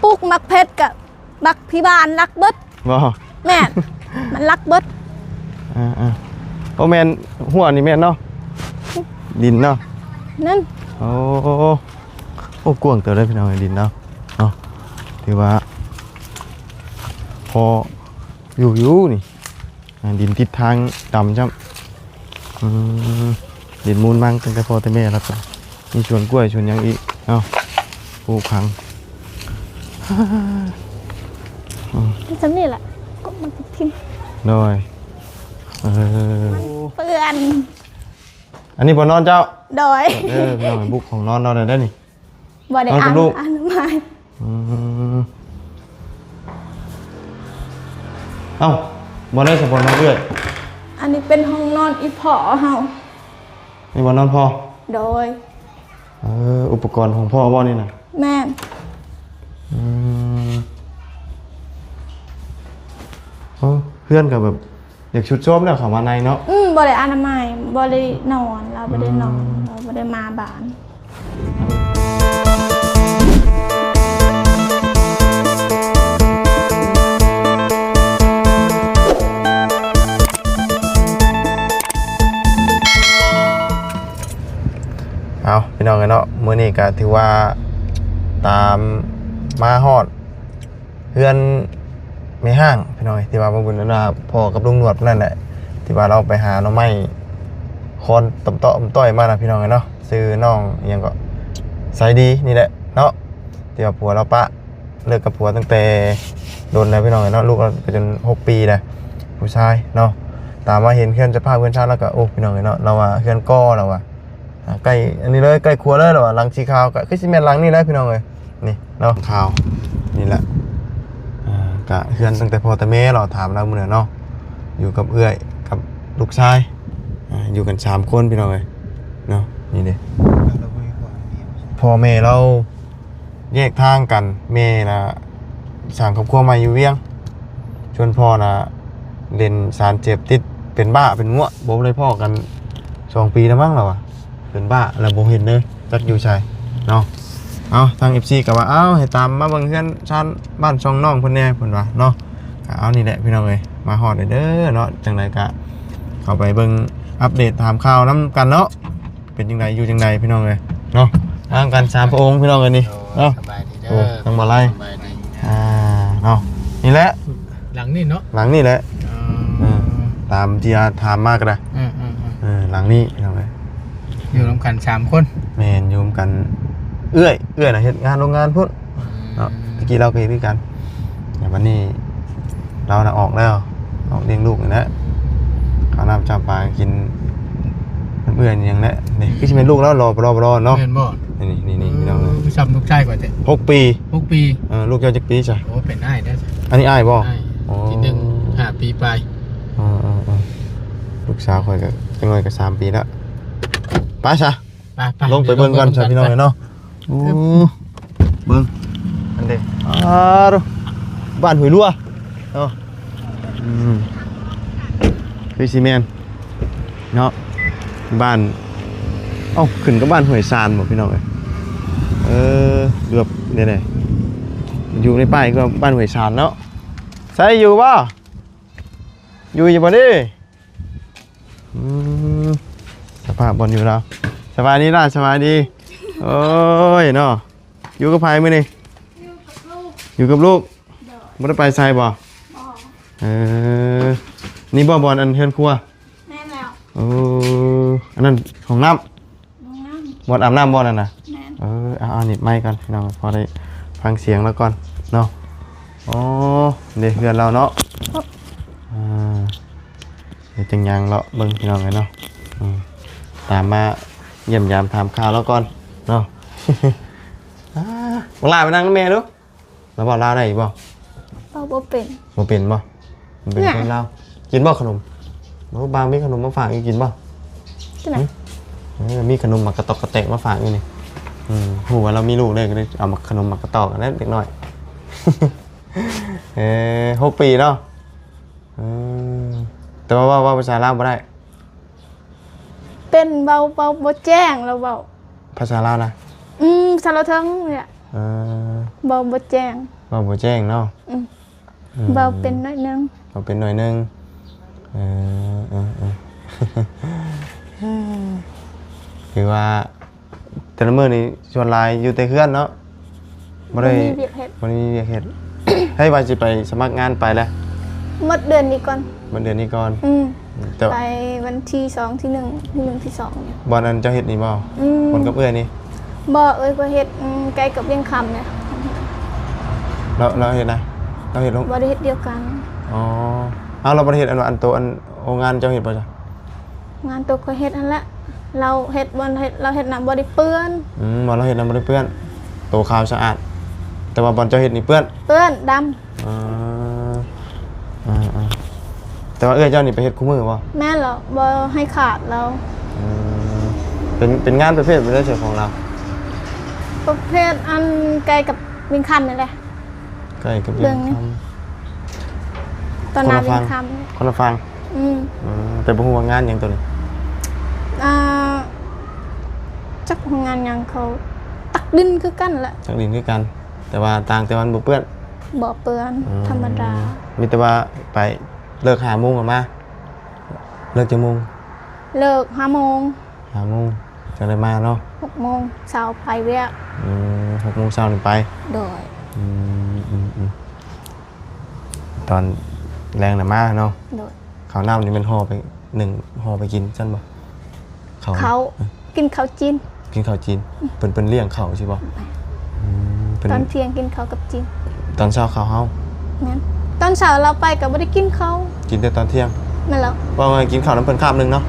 ปุ๊กมักเพชรกับมักพิบาลรักเบิดบ่แม่มันรักเบิดโอ้แม่นหัวนี่แม่นเนาะดินเนาะนั่นโอ้กวางเติบได้พี่น้องดินเนาะถือว่าพออยู่นี่ดินทิศทางดำจ้ำดินมูลมั่งตั้งแต่พ่อแต่แม่แล้วก็มีชวนกล้วยชวนยังอีกปลูกพังจำนี่แหละก็มันทิ้งโดยเปื่อนอันนี้บ่นอนเจ้าโดยพี่น้องบุกของนอนเราได้นี่บ่ได้อ่านไม่บ่ได้สปอนมาเรื่อยอันนี้เป็นห้องนอนอีพอเฮานี่บ่นอนพอโดยอุปกรณ์ของพ่อบ่นี่นะแม่เพื่อนกับแบบอยากชุดโจมแล้วเขามาในเนาะบ่ได้อนามัยบ่ได้นอนเราบ่ได้นอนเราบ่ได้มาบ้านเอาพี่น้องกันเนาะมื้อนี้ก็ถือว่าตามมาฮอดเพื่อนไม่ห้างพี่น้อยที่ว่าบ่บุญนั่นว่าพ่อกับลุงหนวดนั่นแหละที่ว่าเราไปหาหน่อไม้คอนต้อยมานะพี่น้องกันเนาะซื้อน้องอีหยังก็ใส่ดีนี่แหละเนาะที่ว่าผัวเราปะเลิกกับผัวตั้งแต่โดนแล้วพี่น้องกันเนาะลูกเราไปจน6 ปีแล้วผู้ชายเนาะตามมาเห็นเพื่อนจะพาเพื่อนชาติแล้วก็โอ้พี่น้องกันเนาะเราว่าเพื่อนก้อเราว่าใกล้อันนี้เลยใกล้ครัวเลยเหรอหลังสีขาวก็คือซีเมนต์หลังนี่เลยพี่น้องเลยนี่เนาะขาวนี่แหละกะเพื่อนตั้งแต่พ่อแต่แม่เราถามเราเมื่อเนาะอยู่กับเอื้อยกับลูกชายอยู่กัน3 คนพี่น้องเลยเนาะนี่เด้พ่อแม่เราแยกทางกันแม่นะสั่งครอบครัวมาอยู่เวียงชวนพ่อนะเล่นสารเจ็บติดเป็นบ้าเป็นง่วงบ่ได้พ่อกัน2 ปีแล้วมั้งเราอะเป็นบ้าแล้วบ่เห็นเลยจักอยู่ชายเนาะเอาทาง FC ก็ว่าให้ตามมาเบิ่งเฮือนชั้นบ้านช่องน้องเพิ่นแน่เพิ่นว่าเนาะก็เอานี่แหละพี่น้องเอ้ยมาฮอดเด้อเนาะจังไดก็เข้าไปเบิ่งอัปเดตถามข่าวนํกันเนาะเป็นจังไดอยู่จังไดพี่น้องเอ้ยเนาะตามกัน3 พระองค์พี่น้องเอ้ยนี่เนาะโอ้ทั้งบ่ไล่เนาะนี่แหละหลังนี่เนาะหลังนี่แหละตามที่ถามมาก็ได้หลังนี้พี่น้องเอ้ยอยู่ร่วมกัน3 คนแม่นอยู่ร่วมกันเอื้อยนะเฮ็ดงานโรงงานพุ่นเนาะเมื่อกี้เราเคยพี่กันแต่วันนี้เราน่ะออกแล้วออกเลี้ยงลูกนี่แหละข้าวน้ำจำปากินเอื้อยอย่างนี้นี่คือสิเป็นลูกแล้วรอเนาะเห็นบ่นี่พี่น้องผู้ชายลูกชายกว่าแต่6 ปีลูกเจ้าจักปีจ้ะโอ้เป็นอ้ายได้จ้ะอันนี้อ้ายบ่ที่1 5 ปีไปลูกสาวข่อยก็จังหน่อยก็3 ปีแล้วไปซะลงไปเบิ่งก่อนจ้ะพี่น้องเนาะเบิ่งอันเด้บ้านห้วยลัวเนาะคือซีเมนเนาะบ้านขึ้นกับบ้านห้วยซานบ่พี่น้องเเกือบเนี่ยอยู่ในป้ายก็บ้านห้วยซานเนาะใส่อยู่บ่อยู่บ่ดิสภาพบอลอยู่แล้วสบายดีล่ะสบายดีโอ้ยเนาะอยู่กับใครมื้อนี่อยู่กับลูกบ่ได้ไปไสบ่นี่บ่บอลอันเฮือนครัวแม่แล้วอันนั้นของน้ำบ่อาบน้ำบ่นั่นน่ะเอานิดไม้กันพี่น้องพอได้ฟังเสียงแล้วก่อนเนาะเดี๋ยวเฮือนเราเนาะเดี๋ยวจังยังเลาะเบิ่งพี่น้องเลยเนาะตามมาเยี่ยมยามถามข่าวแล้วก่อนเนาะบังลาไปนั่งกับแม่ดูแล้วบอกลาได้บ่บ่เป็นบ่เป็นบ่มันเป็นคนลาวกินบ่ขนมบางมีขนมมาฝากกินบ่มีขนมมากระตอกกระแตกมาฝากอยู่นี่หูว่าเรามีลูกเลยก็เลยเอาขนมมากระตอกกันเล็กน้อย6 ปีเนาะแต่ว่าภาษาลาวบ่ได้เป็นเบาบ่แจ้งเราเบาภาษาลาวนะภาษาลาวทั้งเนี่ยบ่แจ้ง ว่าบ่แจ้งเนาะ อืมเบาเป็นน้อยนึง เราเป็นหน่อยหนึงคือว่าแต่ละมื้อนี่ส่วนหลายอยู่แต่เฮือนเนาะบ่ได้ มีเวียกเฮ็ด บ่ได้มีเวียกเฮ็ด ให้ว่าสิไปสมัครงานไปแล้ว หมดเดือนนี้ก่อน วันเดือนนี้ก่อน แต่ ไปวันที่2ที่1ที่1ที่2เนี่ย บ่นั้นเจ้าเฮ็ดนี่บ่ อืม คนกับเอื้อยนี่ บ่เอ้ยก็เฮ็ดใกล้กับเวียงคำเนี่ย เราเฮ็ดนะเราเฮ็ดลง บ่ได้เฮ็ดเดียวกัน อ๋อเอาเราบ่ได้เฮ็ดอันโตอันโรงงานเจ้าเฮ็ดบ่จ้ะ งานตัวก็เฮ็ดนั่นแหละเราเฮ็ดบ่เฮ็ดเราเฮ็ดน้ำบ่ได้เปื้อน บ่เราเฮ็ดนำบ่ได้เปื้อนโตขาวสะอาด แต่ว่าบ่เจ้าเฮ็ดนี่เปื้อน เปื้อนดำ อ๋อแต่ว่าเอื้อยเจ้านี่ไปเฮ็ดคู่มือบ่ แม่เราบ่ให้ขาดเรา เป็นงานประเภทบ่ได้ใช่ของเรา ประเภทอันใกล้กับเวียงคำนี่แหละ ใกล้กับ เรื่องนี้ ตอนนา คนละ เวี ฟั ย ง งคำเนี่ย คนละฟัง แต่บ่ฮู้ว่างานหยังตัวนี้ อ่าจักงานหยังเขาตักดินคือกันแหละ จักดินคือกัน แต่ว่าต่างแต่มันบ่เปื้อน บ่เปื้อนธรรมดา มีแต่ว่าไปเลิก5 โมงกันมาเลิกกี่โมง เลิก5โมง 5 โมงจังได้มาเนาะ 6โมงเช้าไปเวียก 6 โมงเช้านี่ไป โดย ตอนแรงน่ะมาเนาะ โดย ข้าวน้ำนี่มันห่อไปห่อไปกินซั่นบ่ข้าว เขากินข้าวจีน กินข้าวจีนเพิ่นเลี้ยงข้าวใช่บ่เพิ่น ตอนเที่ยงกินข้าวกับจีน ตอนเช้าข้าวเฮา งั้นตอนเช้าเราไปก็บ่ได้กินข้าว กินแต่ตอนเที่ยง แม่นแล้ว ว่าไงกินข้าวน้ำเพิ่นคาบนึงเนาะ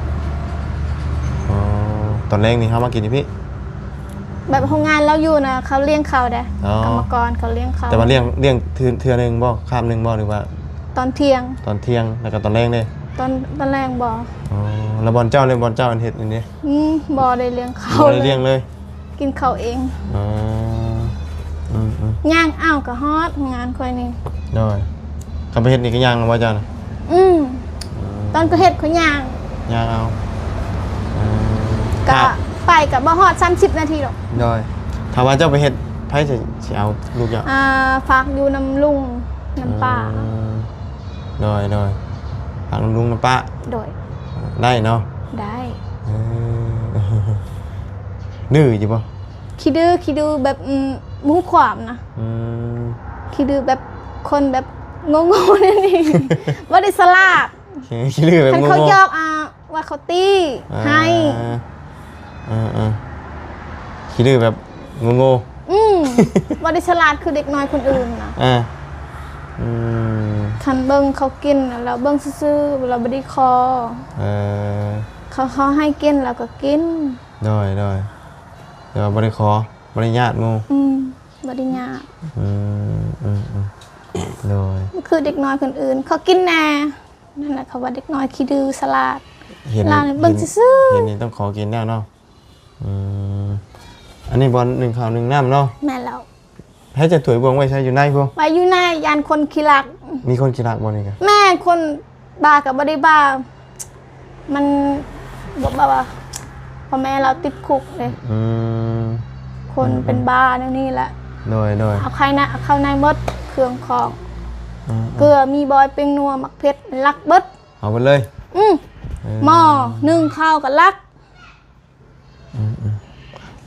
อ๋อตอนแรกนี่เฮามากินที่พี่ แบบโรงงานเราอยู่นะเขาเลี้ยงเขาได้ อ๋อ กรรมกรเขาเลี้ยงเขา แต่ว่าเลี้ยงเทื่อนึงบ่คาบนึงบ่หรือว่า ตอนเที่ยง ตอนเที่ยงแล้วก็ตอนแรกเด้ ตอนแรกบ่ อ๋อแล้วบอลเจ้าอันเฮ็ดอันนี้ บ่ได้เลี้ยงเขา บ่ได้เลี้ยงเลย กินเขาวเอง อ๋อ ย่างอ้าวก็ฮอดงานค่อยนี่ ได้คำไปเฮ็ดนี่ก็ย่างเอาว่าเจ้าน่ะ ตอนก็เฮ็ดเขาย่าง ย่างเอา ก็ไปก็บ่ฮอด30นาทีหรอก ได้ถ้าว่าเจ้าไปเฮ็ดไผสิเอาลูกเจ้า ฝากอยู่น้ำลุงน้ำป้า ได้ทางลุงน้ำป้า โดย ได้เนาะ ได้ ดื้ออยู่ป่ะ คิดดื้อแบบมู้ความนะคิดดื้อแบบคนแบบงงๆนั่นเองบ่ได้สลาด คิดดื้อแบบ คัน ง เขา ง ยอกว่าเขาตี้ให้ คิดดื้อแบบงง บ่ได้ฉลาดคือเด็กน้อยคนอื่นนะ คันเบิ่งเขากินน่ะเราเบิ่งซื่อๆเราบ่ได้คอเขาให้กินเราก็กิน ได้แต่ว่าบ่ได้ขอบ่ได้ญาติงู บ่ได้ยาก ได้ คือเด็กน้อยคนอื่นเขากินแน่นั่นแหละเขาว่าเด็กน้อยขี้ดื้อสลาด เห็น เราเนี่ยเบิ่งซื่อ เห็นนี่ต้องขอกินแล้วเนาะอันนี้บอล1ข้าว1น้ำเนาะ ๆแม่นแล้ว ให้จะถวยบวงไว้ใช้อยู่ในพวก ไปอยู่ในยานคนขี้รัก มีคนกินรักบ่นี่กัน แม่คนบ้ากับบ่ได้บ้ามันบอกว่าพ่อแม่เราติดคุกเลยคนเป็นบ้าแนวนี้แหละ โดย เอาใครนะเอาเข้าในหมดเครื่องของเกลือมีบอยเป็งนัวมักเพชรลักเบิด เอาไปเลย หม้อนึ่งข้าวกับลัก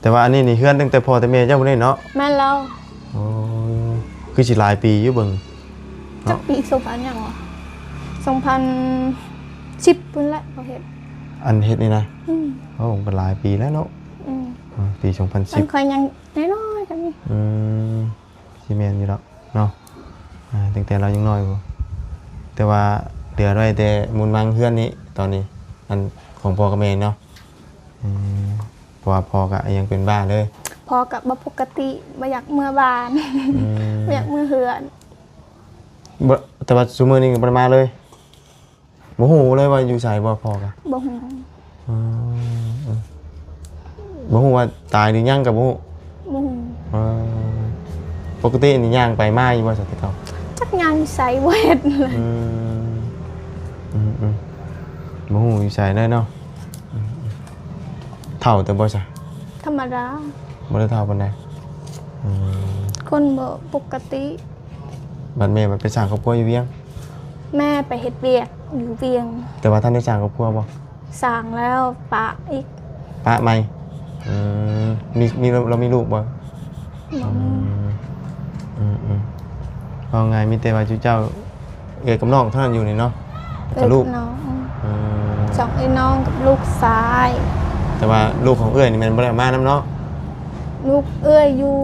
แต่ว่าอันนี้นี่เฮือนตั้งแต่พ่อแต่แม่เจ้าบ่ได้เนาะ แม่นเรา โอ้คือสิหลายปีอยู่เบิ่ง จักปี2000ยังวะ2010พุ่นแหละเขาเฮ็ด อันเฮ็ดนี่นะโอ้ก็หลายปีแล้วเนาะปี มัน 2010 ค่อยยังน้อยๆกันนี่ สิแม่นอยู่แล้วเนาะตั้งแต่เรายังน้อยบ่แต่ว่าเหลือไว้แต่มูลมังเฮือนนี้ตอนนี้อันของพ่อกับแม่เนาะเพราะว่าพ่อก็ยังเป็นบ้าเลย พอกับบ่ปกติบ่อยากเมื่อบานบ่อยากเมื่อเฮือน บ่แต่ว่าซุมื้อนี้ก็บ่ได้มาเลยบ่ฮู้เลยว่าอยู่ไสบ่พ่อก็ บ่ฮู้ บ่ฮู้ว่าตายหรือยังก็บ่ฮู้ บ่ฮู้ ปกตินี่ย่างไปมาอยู่บ่สักทีเก่า จักงานใส่บ่เฮ็ดเลย บ่ฮู้อยู่ไสเลยเนาะเฒ่าแต่บ่ซะ ธรรมดา บ่ได้เฒ่าปานใด คนบ่ปกติ บัดแม่มันไปสร้างครอบครัวอยู่เวียง แม่ไปเฮ็ดเวียกอยู่เวียง แต่ว่าท่านได้สร้างครอบครัวบ่ สร้างแล้วปะอีก ปะใหม่มีเรามีลูกบ่ บ่มี เอาไงมีแต่ว่าเจ้าเอกกับน้องเท่านั้นอยู่นี่เนาะ เอ้ กับ ย ลูก น้อง อืม สองไอ้น้องกับลูกชาย แต่ว่าลูกของเอื้อยนี่มันบ่ได้เอามานํเนาะ ลูกเอ้ยอยู่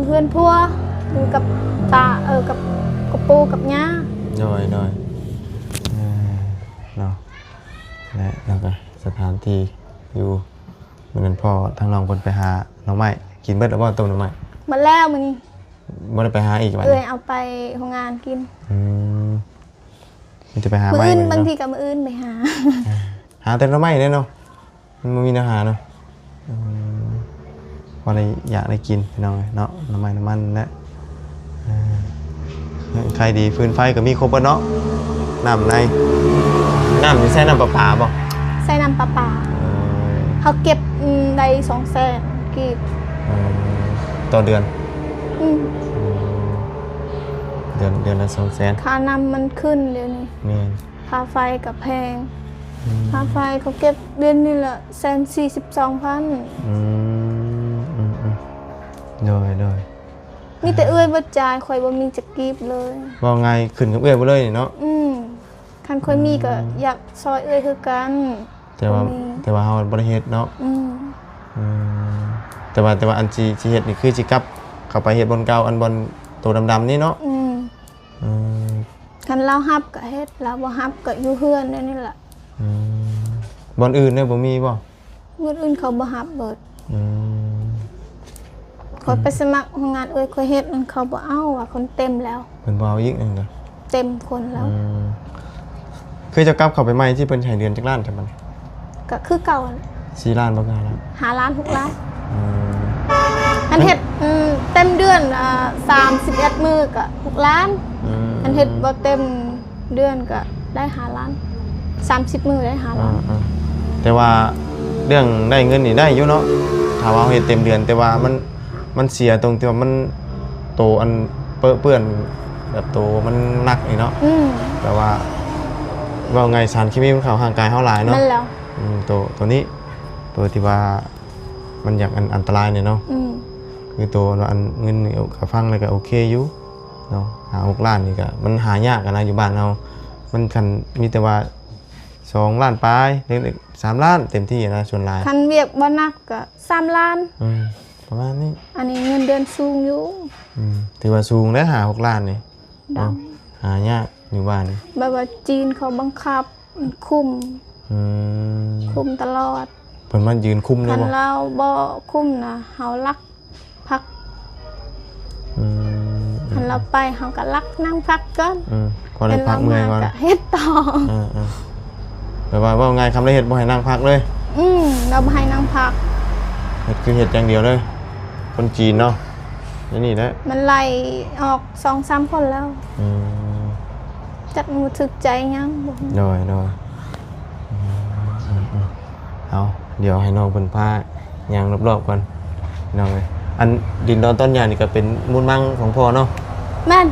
เพื่อนพัวอยู่กับตากับปูกับย่า โดยเนาะและแล้วก็สถานที่อยู่เหมือนกันพ่อทางน้องเพิ่นไปหาหน่อไม้กินเบิดแล้วบ่ต้มหน่อไม้ มาแล้วมื้อนี้ บ่ได้ไปหาอีกบัด เอ้ย นี้ เอาไปโรงงานกิน มันจะไปหา มื้อ ไม้ อื่น มื้ บาง เนาะ ทีก็มื้ออื่นไปหา หาแต่หน่อไม้เด้เนาะมันบ่มีอาหารเนาะพอได้อยากได้กินพี่น้องเอ้ยเนาะหน่อไม้น้ำมันและใครดีฟืนไฟก็มีครบเบิดเนาะน้ำในน้ำนี่ใช้น้ำประปาบ่ ใส่น้ำปลาปลาเขาเก็บได้200,000กีบ ต่อเดือน อืม เดือนละ200,000 ค่าน้ำมันขึ้นเดี๋ยวนี้ แม่น ค่าไฟกับแพงค่าไฟเขาเก็บเดือนนี้ละ142,000 โดย มีแต่เอื้อยบ่จ่ายข่อยบ่มีจักกีบเลย ว่าไงขึ้นกับเอื้อยบ่เลยนี่เนาะ คันข่อยมีก็อยากซอยเอื้อยคือกัน แต่ว่า บ่มี เฮาบ่ได้เฮ็ดเนาะ อืม แต่ว่าอันสิเฮ็ดนี่คือสิกลับเข้าไปเฮ็ดบนเก่าอันบนตัวดำๆนี่เนาะ คันเราฮับก็เฮ็ดเราบ่ฮับก็อยู่เฮือนได้นี่ล่ะ บนอื่นเนี่ยบ่มีบ่ มื้ออื่นเขาบ่ฮับเบิด อืม ข่อยไปสมัครโรงงานเอื้อยข่อยเฮ็ดมันเขาบ่เอาว่าคนเต็มแล้ว เพิ่นบ่เอาอีกนึงเด้อ เต็มคนแล้ว คือจะกลับเข้าไปใหม่ที่เพิ่นให้เดือนจักล้านจังบัดนี้ ก็คือเก่าแหละ 4ล้านบ่กล้าแล้ว 5ล้าน6ล้าน อืม อันเฮ็ดเต็มเดือน31มื้อก็6ล้าน อันเฮ็ดบ่เต็มเดือนก็ได้5ล้าน30มื้อได้5ล้าน แต่ว่าเรื่องได้เงินนี่ได้อยู่เนาะถ้าว่าเฮ็ดเต็มเดือนแต่ว่ามันเสียตรงที่ว่ามันโตอันเปื้อนแบบโตมันหนักนี่เนาะแต่ว่าไงสารเคมีมันเข้าร่างกายเฮาหลายเนาะ นั่นแล้ว ตัวนี้ตัวที่ว่ามันอยากอันตรายเนี่ยเนาะคือตัวอันเงินก็ฟังเลยก็โอเคอยู่เนาะ6ล้านนี่ก็มันหายากกันนะอยู่บ้านเรามันคันมีแต่ว่า2ล้านปลายเล็กๆ3ล้านเต็มที่นะส่วนหลาย คันเวียกบ่หนักก็3ล้าน ประมาณนี้ อันนี้เงินเดือนสูงอยู่ ถือว่าสูงได้หา6ล้านนี่หายากอยู่บ้านนี่ แบบว่าจีนเขาบังคับคุมตลอด เพิ่นมายืนคุมได้ คัน บ่ เราบ่คุมนะเฮาลักพักคันเราไปเฮาก็ลักนั่งพักก่อน พอได้พักเมื่อยก่อน ก็เฮ็ดต่อ แบบว่าไงคำได้เฮ็ดบ่ให้นั่งพักเลย เราบ่ให้นั่งพัก เฮ็ดคือเฮ็ดอย่างเดียวเลย คนจีนเนาะนี่แหละ มันไล่ออก 2-3 คนแล้วจักบ่ถึกใจยังบ่ โดยเอาเดี๋ยวให้น้องเพิ่นพาย่างรอบๆก่อนน้องเอ้ยอันดินดอนต้นยางนี่ก็เป็นมูลมังของพ่อเนาะ แม่น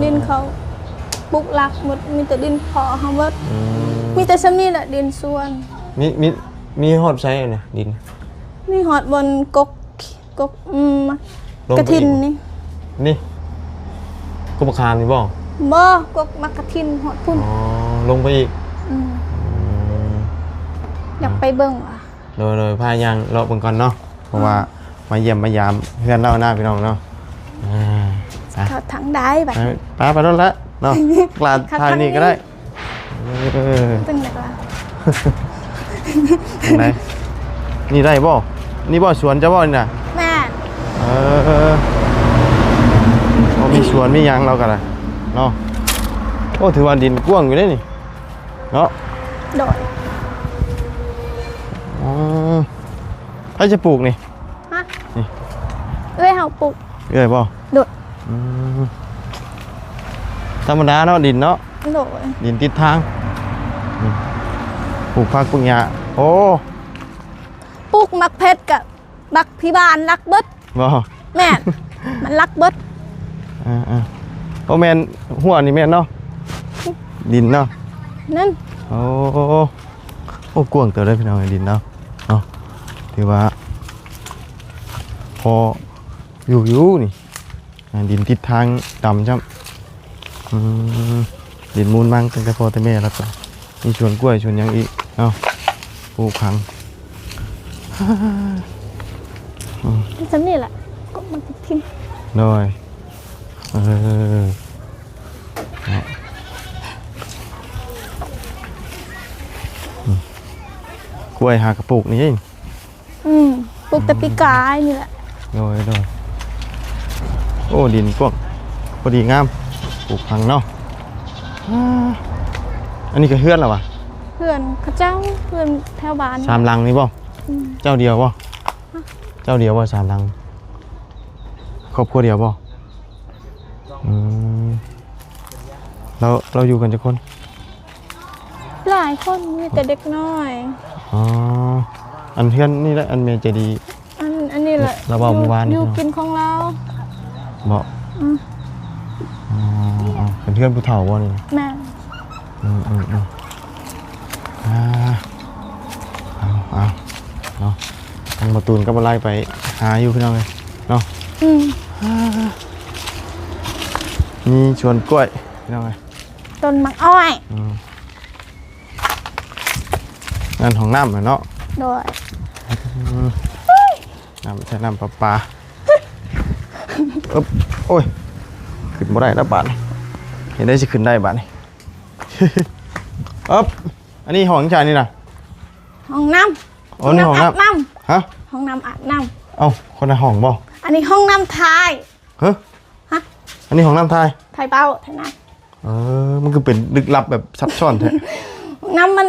ดินเขาปลูกหลักหมดมีแต่ดินพอเฮาเบิดมีแต่ซ้ำนี้แหละดินสวน มีฮอดใช้เนี่ยดิน มีหอดบนกกลง ก ไป ระทิน อีก นี่ กุบคามนี่บ่ บ่กกมักกระทินหอดพุ่น ลงไปอีก อยากไปเบิ่งว่ะ โดยพายางเลาะเบิ่งก่อนเนาะเพราะว่ามาเยี่ยมมายามเพื่อนเล่าหน้าพี่น้องเนาะเขาทางได้บัด ไปรถแล้วเนาะกลาดทายนี่ก็ได้ จังได๋ล่ะ ไหนนี่ได้บ่นี่บ่สวนจะบ่นี่น่ะ แม่ มีสวนมียางเรากันนะเนาะโอ้ถือว่าดินกว้างอยู่ได้นี่เนาะ โดด ถ้าจะปลูกนี่ ฮะเอ้ยเฮาปลูก เอ้ยบ่ โดด ธรรมดาเนาะดินเนาะ โดด ดินติดทางปลูกผักปลูกหญ้าโอ้ ปลูกมักเพชรกับบักพิบาลรักเบิด บ่ แม่นมันรักเบิด ไป อ้แม่นหัวนี่แม่นเนาะดินเนาะ นั่น โอ้กว้างเติบได้พี่น้องดินเนาะถือว่าพออยู่นี่ดินทิศทางดำจ้ำดินมูลมั่งตั้งแต่พ่อแต่แม่แล้วก็มีชวนกล้วยชวนยังอีกเนาะปลูกพัง จำนี่แหละก็มันทิ้ง หน่อยกล้วยหากระปุกนี่เอง ปลูกแต่ปีกายนี่แหละ โดยโอ้ดินกว้างพอดีงามปลูกพังเนาะอันนี้ก็เฮือนเหรอวะ เพื่อนเขาเจ้าเพื่อนแถวบ้าน สามลังนี่บ่เจ้าเดียวบ่เจ้าเดียวบ่สามลังครอบครัวเดียวบ่เราอยู่กันจักคน หลายคนมีแต่เด็กน้อย อ๋ออันเพื่อนนี่แหละอันเมียใจดี อันนี้แหละ เราบอกเมื่อวาน อยู่กินของเรา บอกเป็นเพื่อนผู้เฒ่าบ่นี่ แม่ เอาเนาะทางประตูนก็มาไล่ไปหาอยู่พี่น้องเลยเนาะมีชวนกล้วยพี่น้องเลย ต้นมักอ้อย งานของน้ำเนาะ โดย น้ำใช้น้ำประปาโอ้ยขึ้นบ่ได้แล้วบาทเห็นได้สิขึ้นได้บาทนี่อันนี้ห้องชายนี่นะ ห้องน้ำ อ๋อนี่ห้องน้ำ น้ ฮะ ำห้องน้ำอาบน้ เอ้าคนละห้องบ่ ำอันนี้ห้องน้ำไทย ฮะ ฮะ อันนี้ห้องน้ำไทย ไทยเป้าไทยน้ มันคือเป็นลึกลับแบบซับซ้อนแท้ ำห้องน้ำมัน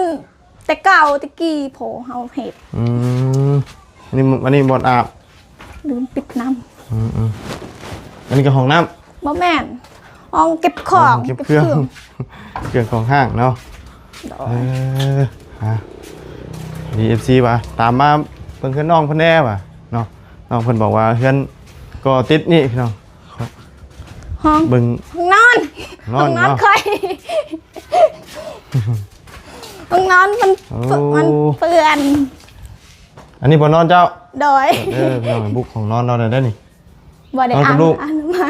แต่เก่าตะกี้โผเฮาเห็ด อันนี้บอลอาบ ลืมปิดน้ อันนี้ก็ห้องน้ ำบ่แม่นห้องเก็บข ำ อง เก็บเครื่องเครื่องของห้างเนาะ โด ดีเอฟซีป่ะตามมาเพิ่นขึ้นน้องเพิ่นแน่ป่ะเนาะน้องเพิ่นบอกว่าเพื่อนก็ติดนี่พี่น้อง ห้อง เบิ่ง ห้องนอน นอน ห้องนอน เนาะ ใครห้องนอนมัน โอ้ มันเปื่อน อันนี้บ่นอนเจ้า โดย พี่น้องบุกของนอนเราได้นี่ บ่ได้ นอนกับลูก อ่านไม่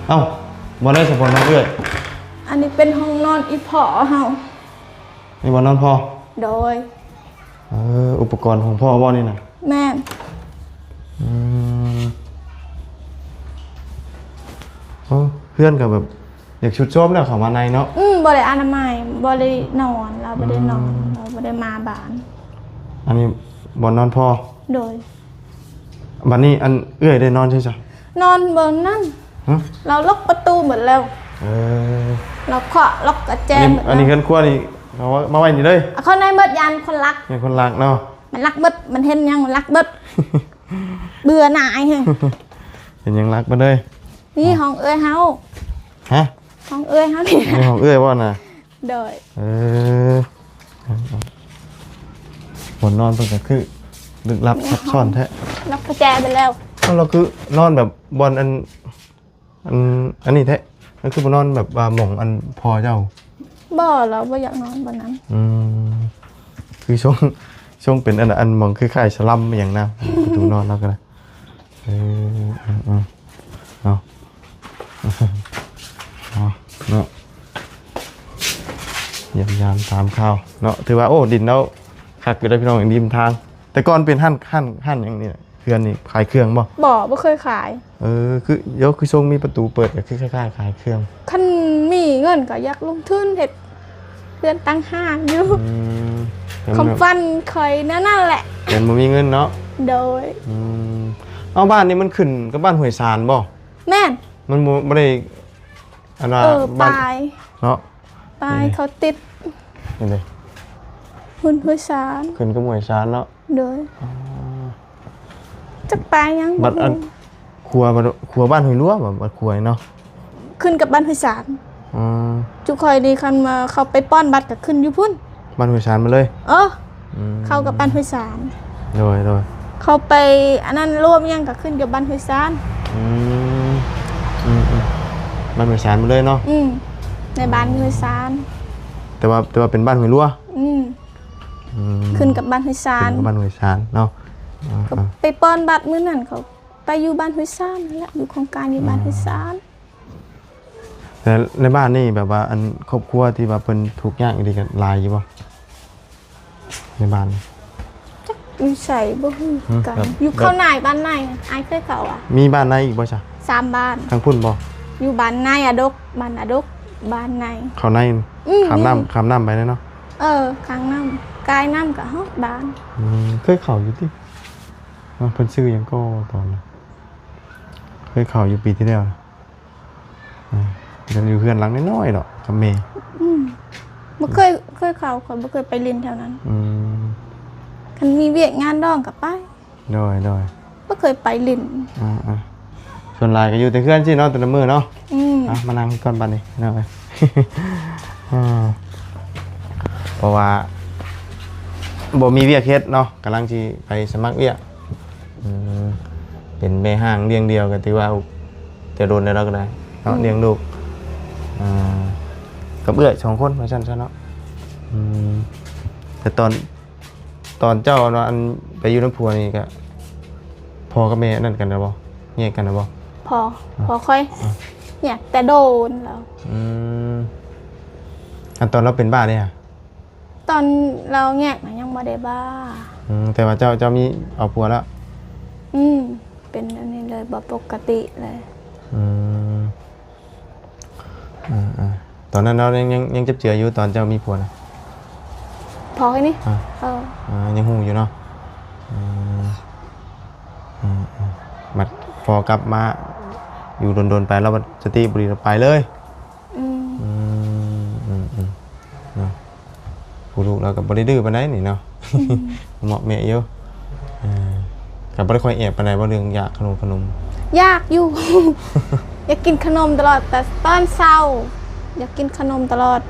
เอ้าบ่ได้สปอนมาเอื้อย อันนี้เป็นห้องนอนอีพอเฮา นี่บ่นอนพอ โดย อุปกรณ์ของพ่อบ่นี่น่ะ แม่น เพื่อนกับแบบอยากชุดโจมแล้วเข้ามาในเนาะ บ่ได้อนามัยบ่ได้นอนเราบ่ได้นอนเราบ่ได้มาบ้าน อันนี้บ่นอนพอ โดย บัดนี้อันเอื้อยได้นอนใช่จ้ะ นอนบนนั่น ฮะ เราล็อกประตูหมดแล้ว เราเคาะล็อกกระแจหมด อัน แล้ว นี้เฮือนครัวนี่เอามาไว้นี่เลย เอาเข้าในเบิดยันคนรัก อย่างคนรักเนาะ มันรักเบิดมันเห็นยังมันรักเบิด เบื่อหน่ายเฮ้ย เห็นยังรักมาเลย นี่ห้องเอ้ยเฮา ฮะ ห้องเอ้ยเฮานี่ นี่ของเอื้อยบ่น่ะ โดย บนนอนเพิ่นก็คือลึกลับซับซ้อนแท้ ล็อกกระแจไปแล้ว เราคือนอนแบบบนอันนี้แท้ก็คือบนนอนแบบว่าหม่องอันพอเจ้า บ่เราบ่อยากนอนบนนั้น คือช่วงเป็นอันหมองคือคล้ายสลัมอย่างนะประตูนอนแล้วก็ได้เนาะเนาะยามตามข้าวเนาะถือว่าโอ้ดินแล้วขัดอยู่ได้พี่น้องอย่างริมทาง แต่ก่อนเป็นหั่นอย่างนี้เครื่องนี่ขายเครื่องบ่ บ่เคยขาย คือเดี๋ยวคือช่วงมีประตูเปิดก็คือคล้ายๆขายเครื่อง คันมีเงินก็อยากลงทุนเฮ็ดเพื่อนตั้งห้างอยู่คำฟันเคยนั่นแหละ เห็นบ่มีเงินเนาะ โดย เอาบ้านนี้มันขึ้นกับบ้านห้วยสารบ่ แม่น มันบ่ได้อันว่า ป บ้าน ลาย เนาะ ปลายเขาติด นี่เลย หุ่นห้วยสาร ขึ้นกับห้วยสารเนาะ โดยจักปลายยัง บัดอันครัวบ้านห้วยลัวบ่บัดครัวเนาะ ขึ้นกับบ้านห้วยสารจุคอยดีคันมาเขาไปป้อนบัตรก็ขึ้นอยู่พุ่น บ้านห้วยสารมาเลย เข้ากับบ้านห้วยสาร โดย เขาไปอันนั้นร่วมยังก็ขึ้นกับบ้านห้วยซาน อืมอืมบ้านห้วยสานมาเลยเนาะ ในบ้านห้วยซาน แต่ว่าเป็นบ้านห้วยลัว อืม อืม ขึ้นกับบ้านห้วยซาน เป็นบ้านห้วยสานเนาะ ก็ไปป้อนบัตรมื้อนั้นเขาไปอยู่บ้านห้วยซานนั่นแหละอยู่โครงการอยู่บ้านห้วยซาน แต่ในบ้านนี่แบบว่าอันครอบครัวที่ว่าเพิ่นทุกข์ยากอีหลีกันหลายอยู่บ่ในบ้าน อยู่ใส่บ่ฮู้กัน ครับ อยู่เข้าไหนบ้านไหนอายเคยเข้าอ่ะ มีบ้านไหนอีกบ่จ๊ะ 3บ้าน ทางพุ่นบ่ อยู่บ้านในอะดกบ้านอะดกบ้านใน เขาใน ข้ามน้ำไปเลยเนาะ ข้างน้ำกายน้ำกับฮอดบ้าน เคยเข่าอยู่ที่เพิ่นซื้อหยังก็ตอนนั้นเคยเข่าอยู่ปีที่แล้วนะจะอยู่เพื่อนหลังน้อยๆดอกกับเมย์ บ่เคยเข้าคนบ่เคยไปเล่นแถวนั้น อืม คันมีเวียกงานดองกับไป ด้อย บ่เคยไปเล่น ส่วนหลายก็อยู่แต่เพื่อนสิเนาะแต่ละมื้อเนาะ มานั่งก่อนบัดนี้เนาะ เพราะว่าบ่มีเวียกเฮ็ดเนาะกำลังสิไปสมัครเวียกเป็นแม่ห้างเลี้ยงเดียวก็ถือว่าจะโดนได้แล้วก็ได้เนาะเลี้ยงลูกกับเอื้อย2คนว่าซั่นซะเนาะแต่ตอนเจ้าเนาะอันไปอยู่น้ำพัวนี่ก็พ่อกับแม่นั่นกันนะบ่แยกกันนะบ่ พอค่อยอยากแต่โดนแล้ว อันตอนเราเป็นบ้าเนี่ย ตอนเราแงกนะยังบ่ได้บ้า แต่ว่าเจ้ามีเอาผัวแล้ว เป็นอันนี้เลยบ่ปกติเลย ตอนนั้นเรายังเจ็บเจืออยู่ตอนเจ้ามีผัวนะ พอแค่นี้ยังหูอยู่เนาะบัดพอกลับมาอยู่โดนๆไปแล้วสติบุรีเราไปเลยผู้ลูกเรากับบริดื้อปานใดนี่เนาะ เหมาะแม่เยอะกับบริคอยแอบปานใดว่าเรื่องอยากขนมยากอยู่ อยากกินขนมตลอดแต่ตอนเช้าอยากกินขนมตลอด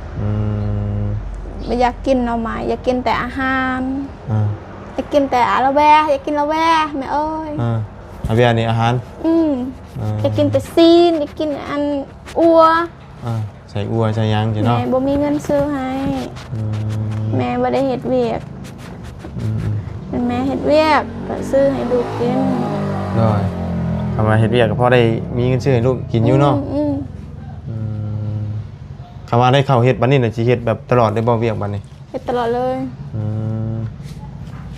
ไม่อยากกินหน่อไม้อยากกินแต่อาหารอยากกินแต่ละแวอยากกินละแวแม่เอ้ยอาเบียนี่อาหารอยากกินแต่ซีนอยากกินอันอัวใส่อัวใส่ยังจีเนาะแม่บ่มีเงินซื้อให้แม่บ่ได้เฮ็ดเวียกเป็นแม่เฮ็ดเวียกก็ซื้อให้ลูกกินได้ทำมาเฮ็ดเวียกก็พอได้มีเงินซื้อให้ลูกกินอยู่เนาะคำว่าได้เข้าเฮ็ดบัดนี้น่ะสิเฮ็ดแบบตลอดได้บ่เวียกบัดนี้เฮ็ดตลอดเลย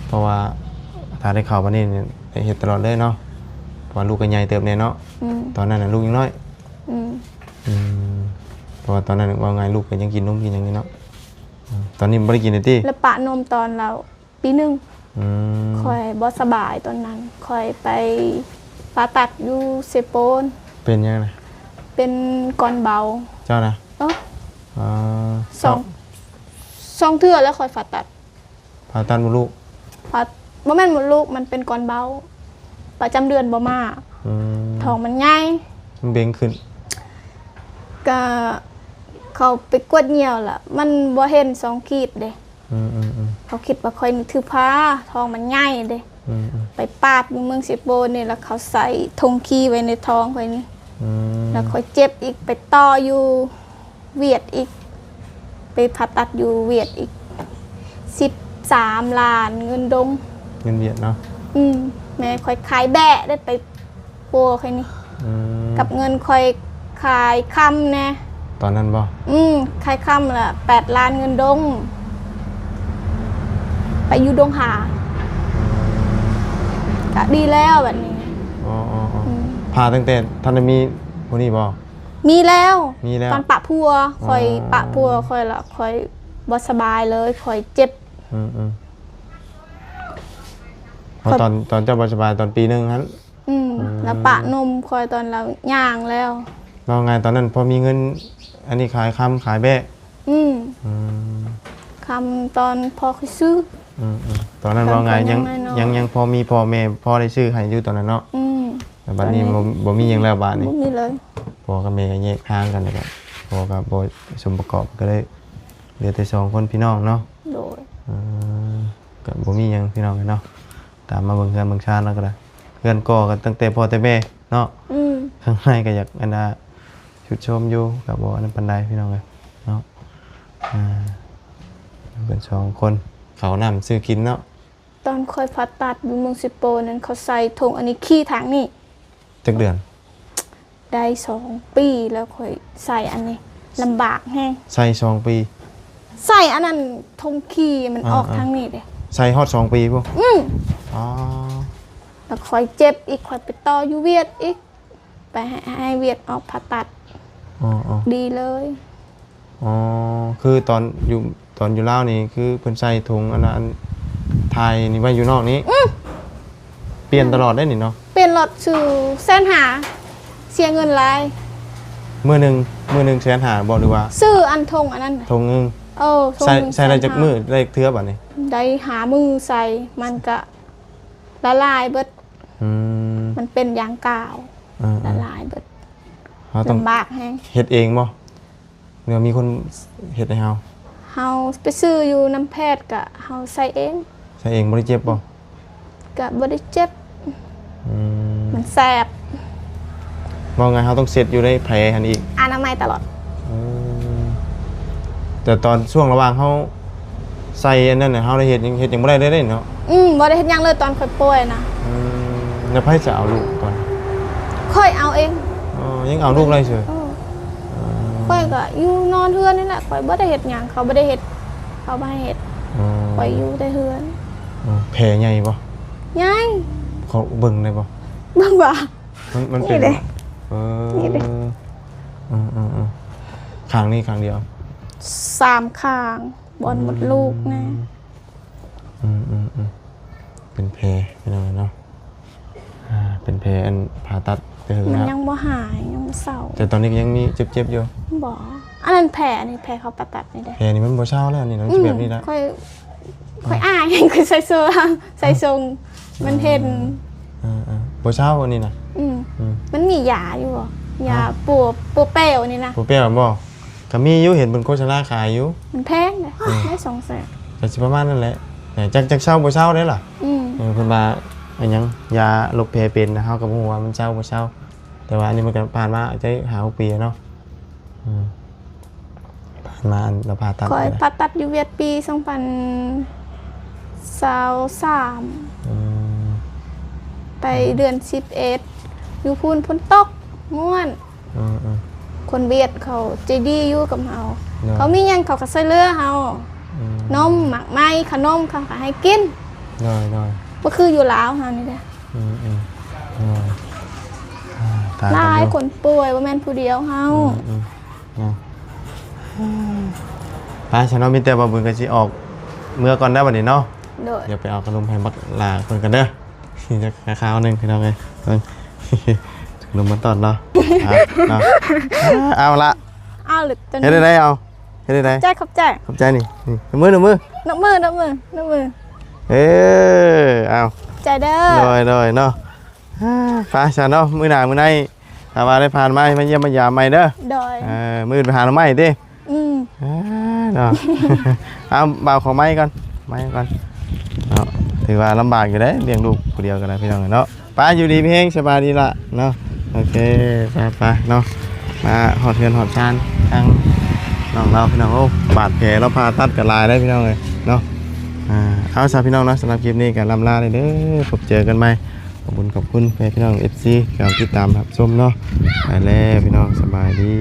เพราะว่าถ้าได้เข้าบัดนี้เนี่ยได้เฮ็ดตลอดเลยเนาะเพราะลูกก็ใหญ่เติบแน่เนาะตอนนั้นน่ะลูกยังน้อยเพราะว่าตอนนั้นว่าไงลูกก็ยังกินนมกินอย่างนี้เนาะตอนนี้บ่ได้กินเลยติแล้วปะนมตอนเราปีนึงค่อยบ่สบายตอนนั้นค่อยไปผ่าตัดอยู่เซโปนเป็นยังไงเป็นก้อนเบาเจ้านะสองเทื่อแล้วค่อยผ่าตัดมดลูกบ่แม่นมดลูกมันเป็นก้อนเบาประจำเดือนบ่มาท้องมันใหญ่มันเบ่งขึ้นก็เขาไปกวดเหนียวล่ะมันบ่เห็น2ขีดเด้เขาคิดว่าค่อยนี่ถือผ้าท้องมันใหญ่เด้ไปปาดอยู่เมืองสิโปนนี่แล้วเขาใส่ธงขี้ไว้ในท้องค่อยนี่แล้วค่อยเจ็บอีกไปต่ออยู่เวียดอีกไปผ่าตัดอยู่เวียดอีก13 ล้านเงินดงเงินเวียดเนาะแม่ค่อยขายแบะได้ไปปัวค่อยนี่กับเงินค่อยขายค่ำแน่ตอนนั้นบ่ขายค่ำละ8 ล้านเงินดงไปอยู่ดงหาก็ดีแล้วแบบนี้พาตั้งแต่ท่านมีพวกนี้บ่มีแล้วตอนปะพัวค่อยปะพัวค่อยละค่อยบ่สบายเลยค่อยเจ็บพอตอนเจ้าบ่สบายตอนปีนึงนั้นแล้วปะนมค่อยตอนเราย่างแล้วเราไงตอนนั้นพอมีเงินอันนี้ขายคำขายแบะคำตอนพอค่อยซื้อตอนนั้นว่าไงยังพอมีพ่อแม่พ่อได้ซื้อให้อยู่ตอนนั้นเนาะแต่บัดนี้บ่มียังแล้วบัดนี้บ่มีเลยพ่อกับแม่ก็แยกทางกันเลยครับพ่อกับบ่สมประกอบก็เลยเหลือแต่2คนพี่น้องเนาะโดยก็บ่มียังพี่น้องกันเนาะ ตามมาเบิ่งกันเบิ่งชาติแล้วก็ได้เพื่อนก่อกันตั้งแต่พ่อแต่แม่เนาะ ข้างในก็อยากอันน่ะชุดชมอยู่กับบ่อันนั้นปานใดพี่น้องเอ้ยเนาะเป็น2คนเขานำซื้อกินเนาะ ตอนคอยผ่าตัดอยู่เมืองสิโปนั้นเขาใส่ธงอันนี้ขี้ทางนี่ จักเดือน ได้2 ปีแล้วคอยใส่อันนี้ลำบากแฮง ใส่2 ปี ใส่อันนั้นธงขี้มันออกทางนี้เด้ ใส่ฮอด2 ปีพุ่นอ๋อ แล้วคอยเจ็บอีกคอยไปต่ออยู่เวียดอีกไปให้เวียดออกผ่าตัด อ๋อ ดีเลย อ๋อคือตอนอยู่ลาวนี่คือเพิ่นใส่ถุงอันนั้นไทยนี่ไว้อยู่นอกนี้เปลี่ยนตลอดได้นี่เนาะ เป็นรถสู่แสนหาเสียเงินหลาย มื้อหนึงแสนหาบ่หรือว่า ซื้ออันธงอันนั้นน่ะ ถุงนึง ธง ใส่ได้จักมื้อได้เทื่อบัดนี้ ได้หามือใส่มันก็ละลายเบิด มันเป็นยางกาวละลายเบิด เราต้อง ลำบากแฮง เฮ็ดเองบ่หรือมีคนเฮ็ดให้เฮา เฮาไปซื้ออยู่น้ำแพทย์ก็เฮาใส่เอง ใส่เองบ่ได้เจ็บบ่ ก็บ่ได้เจ็บ มันแสบ บ่ไงเฮาต้องเสร็จอยู่ในแผลหั่นอีก อนามัยตลอด แต่ตอนช่วงระหว่างเฮาใส่อันนั้นน่ะเฮาได้เฮ็ดหยังบ่ได้เลยเนาะ บ่ได้เฮ็ดหยังเลยตอนค่อยป่วยนะ แล้วไผจะเอาลูกตอน ค่อยเอาเอง อ๋อยังเอาลูกได้เฉย ค่อยก็อยู่นอนเฮือนนี่แหละค่อยบ่ได้เฮ็ดหยังเขาบ่ได้เฮ็ดเขาบ่ให้เฮ็ดค่อยอยู่แต่เฮือน แผลใหญ่บ่ ยาย เขาเบิ่งได้บ่ เบิ่งว่า มันเป็น นี่เด้ นี่เด้ ข้างนี้ข้างเดียว 3ข้างบอนหมดลูกนะ เป็นแผลเป็นอะไรเนาะเป็นแผลอันผ่าตัดไปถึง มัน นะ ยังบ่หายยังบ่เศร้า แต่ตอนนี้ก็ยังมีเจ็บๆอยู่ บ่อันนั้นแผลนี่แผลเขาผ่าตัดนี่เด้ แผลนี่มันบ่เช้าแล้วนี่น้องจะแบบนี้ละ ค่อยอายคือใส่เสื้อใส่ทรงมันเห็น บ่เช้าอันนี้นะ มันมียาอยู่บ่ยาปัวเปลวนี่นะ บ่เปรี้ยวบ่ก็มีอยู่เห็นบนโฆษณาขายอยู่ มันแพงเลยได้200,000 ก็สิประมาณนั้นแหละแต่จักเช้าบ่เช้าได้ล่ะเพิ่นว่าอันหยังยาลบแผลเป็นนะเฮาก็บ่ฮู้ว่ามันเช้าบ่เช้าแต่ว่าอันนี้มันก็ผ่านมาจะ5-6 ปีเนาะผ่านมาอันเราผ่าตัด คอย ไป ผ่าตัดอยู่เวียดปี2023ไปเดือน11อยู่พูนฝนตกม่วนคนเวียดเขาใจดีอยู่กับเฮาเขามีหยังเขาก็ช่วยเหลือเฮานมหมักไหม้ขนมเขาก็ให้กิน น้อย บ่คืออยู่ลาวเฮานี่เด้อ หลายคนป่วยบ่แม่นผู้เดียวเฮา ไปฉันว่ามีแต่บ่บุญก็สิออกเมื่อก่อนได้บัดนี้เนาะ โดย เดี๋ยวไปเอาขนมให้บักหลาเพิ่นกันเด้อสิจะข้าวนึงพี่น้องเอ้ยเพิ่นขนมมาตอนเนาะเอาละ เอาหลึกจน เฮ็ดได้เอาเฮ็ดได้ ใจขอบใจ ขอบใจนี่มือ นับมือ เอา ใจเด้อ โดยเนาะไปฉันเนาะมื้อหน้ามื้อไหนถ้าว่าได้ผ่านมาให้มาเยี่ยมมายามใหม่เด้อ โดย มื้อไปหาหน่อไม้ติ เนาะ เอาเบาของไม้ก่อนเนาะถือว่าลำบากอยู่เด้เลี้ยงลูกผู้เดียวกันนะพี่น้องเนาะป้าอยู่ดีพี่เฮงสบายดีละเนาะโอเคไปเนาะมาหอดเทือนหอดชานทางน้องเราพี่น้องโอ้บาดแผลเราพาตัดกับลายได้พี่น้องเลยเนาะเอาสำหรับพี่น้องเนาะสำหรับคลิปนี้กันลำลาเลยเด้อพบเจอกันใหม่ขอบคุณพี่น้อง FC ที่ติดตามรับชมเนาะไปแล้วพี่น้องสบายดี